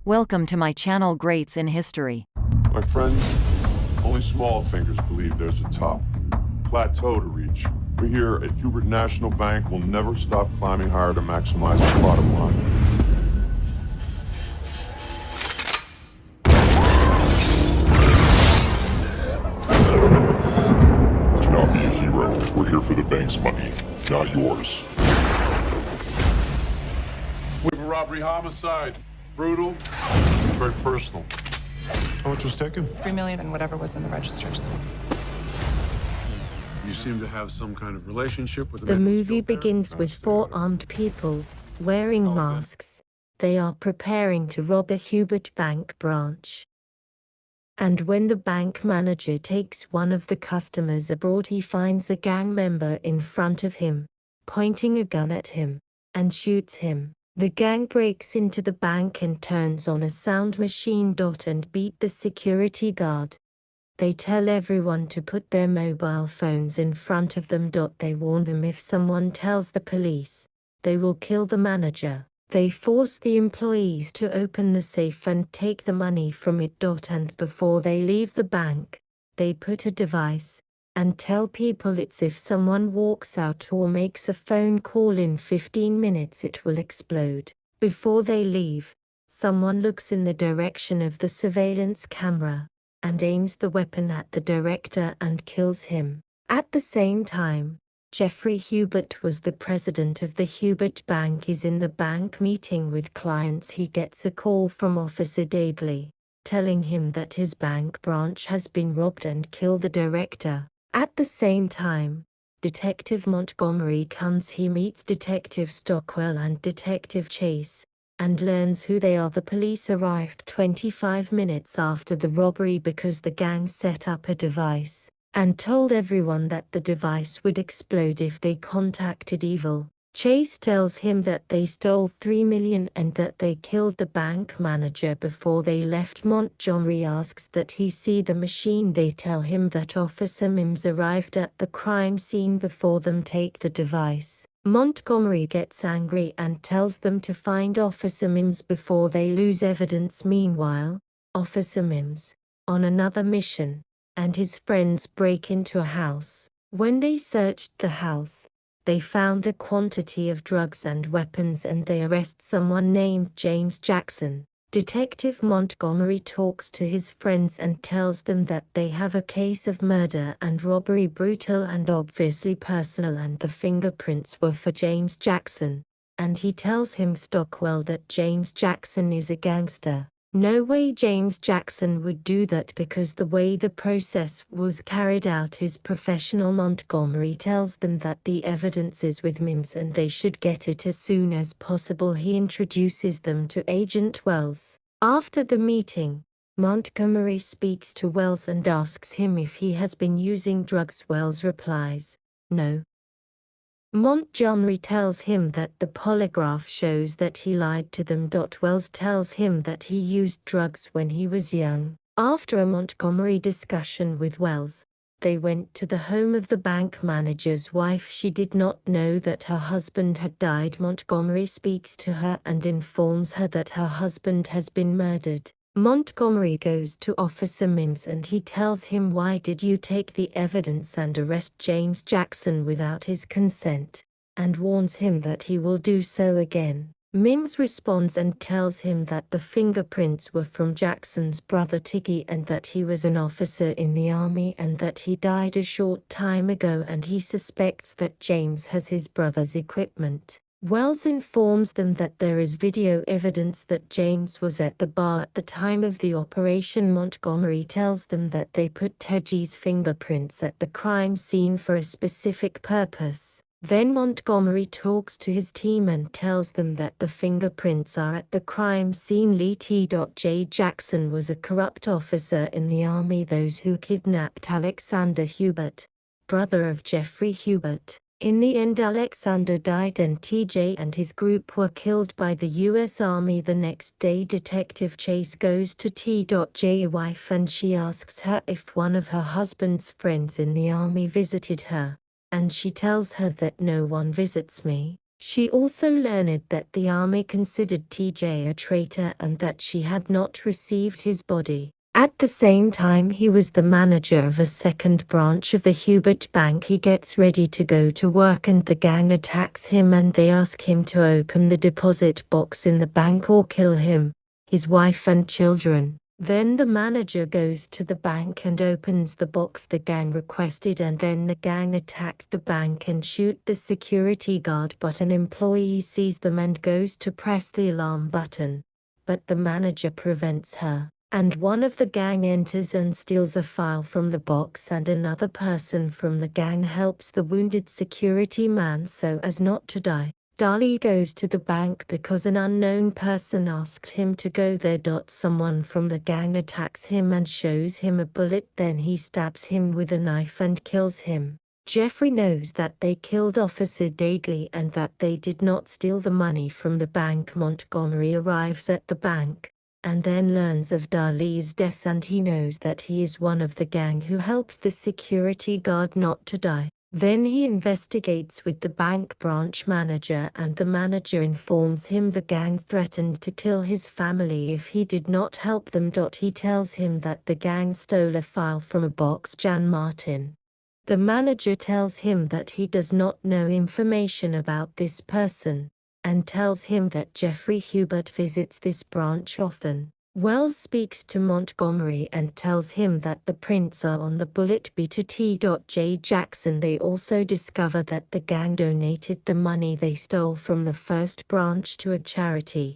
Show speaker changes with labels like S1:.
S1: Welcome to my channel Greats in History.
S2: My friends, only small fingers believe there's a top plateau to reach. We here at Hubert National Bank will never stop climbing higher to maximize the bottom line.
S3: Do not be a hero. We're here for the bank's money, not yours.
S2: We have a robbery homicide. Brutal. Very personal. How much was taken?
S4: $3 million and whatever was in the registers.
S2: You seem to have some kind of relationship with
S5: The movie begins with four armed people wearing masks. They are preparing to rob a Hubert Bank branch. And when the bank manager takes one of the customers abroad, he finds a gang member in front of him, pointing a gun at him, and shoots him. The gang breaks into the bank and turns on a sound machine and beat the security guard. They tell everyone to put their mobile phones in front of them. They warn them if someone tells the police, they will kill the manager. They force the employees to open the safe and take the money from it. And before they leave the bank, they put a device and tell people it's if someone walks out or makes a phone call in 15 minutes it will explode. Before they leave, someone looks in the direction of the surveillance camera and aims the weapon at the director and kills him. At the same time, Jeffrey Hubert was the president of the Hubert Bank is in the bank meeting with clients. He gets a call from Officer Dabley, telling him that his bank branch has been robbed and killed the director. At the same time, Detective Montgomery comes. He meets Detective Stockwell and Detective Chase, and learns who they are. The police arrived 25 minutes after the robbery because the gang set up a device and told everyone that the device would explode if they contacted Evil. Chase tells him that they stole $3 million and that they killed the bank manager before they left. Montgomery asks that he see the machine. They tell him that Officer Mims arrived at the crime scene before them. Take the device. Montgomery gets angry and tells them to find Officer Mims before they lose evidence. Meanwhile, Officer Mims, on another mission, and his friends break into a house. When they searched the house, they found a quantity of drugs and weapons and they arrest someone named James Jackson. Detective Montgomery talks to his friends and tells them that they have a case of murder and robbery, brutal and obviously personal, and the fingerprints were for James Jackson. And he tells him Stockwell that James Jackson is a gangster. No way James Jackson would do that because the way the process was carried out is professional. Montgomery tells them that the evidence is with Mims and they should get it as soon as possible. He introduces them to Agent Wells. After the meeting, Montgomery speaks to Wells and asks him if he has been using drugs. Wells replies, no. Montgomery tells him that the polygraph shows that he lied to them. Wells tells him that he used drugs when he was young. After a Montgomery discussion with Wells, they went to the home of the bank manager's wife. She did not know that her husband had died. Montgomery speaks to her and informs her that her husband has been murdered. Montgomery goes to Officer Mims and he tells him, why did you take the evidence and arrest James Jackson without his consent, and warns him that he will do so again. Mims responds and tells him that the fingerprints were from Jackson's brother Tiggy and that he was an officer in the army and that he died a short time ago, and he suspects that James has his brother's equipment. Wells informs them that there is video evidence that James was at the bar at the time of the operation. Montgomery tells them that they put Tiggy's fingerprints at the crime scene for a specific purpose. Then Montgomery talks to his team and tells them that the fingerprints are at the crime scene. Lee T.J. Jackson was a corrupt officer in the army, those who kidnapped Alexander Hubert, brother of Jeffrey Hubert. In the end, Alexander died and TJ and his group were killed by the U.S. Army. The next day, Detective Chase goes to T.J's wife and she asks her if one of her husband's friends in the army visited her, and she tells her that no one visits me. She also learned that the army considered TJ a traitor and that she had not received his body. At the same time, he was the manager of a second branch of the Hubert Bank. He gets ready to go to work and the gang attacks him and they ask him to open the deposit box in the bank or kill him, his wife and children. Then the manager goes to the bank and opens the box the gang requested, and then the gang attack the bank and shoot the security guard, but an employee sees them and goes to press the alarm button, but the manager prevents her. And one of the gang enters and steals a file from the box, and another person from the gang helps the wounded security man so as not to die. Dali goes to the bank because an unknown person asked him to go there. Someone from the gang attacks him and shows him a bullet, then he stabs him with a knife and kills him. Jeffrey knows that they killed Officer Dagley and that they did not steal the money from the bank. Montgomery arrives at the bank and then learns of Dali's death, and he knows that he is one of the gang who helped the security guard not to die. Then he investigates with the bank branch manager, and the manager informs him the gang threatened to kill his family if he did not help them. He tells him that the gang stole a file from a box. Jan Martin. The manager tells him that he does not know information about this person, and tells him that Jeffrey Hubert visits this branch often. Wells speaks to Montgomery and tells him that the prints are on the bullet B to T.J. Jackson. They also discover that the gang donated the money they stole from the first branch to a charity.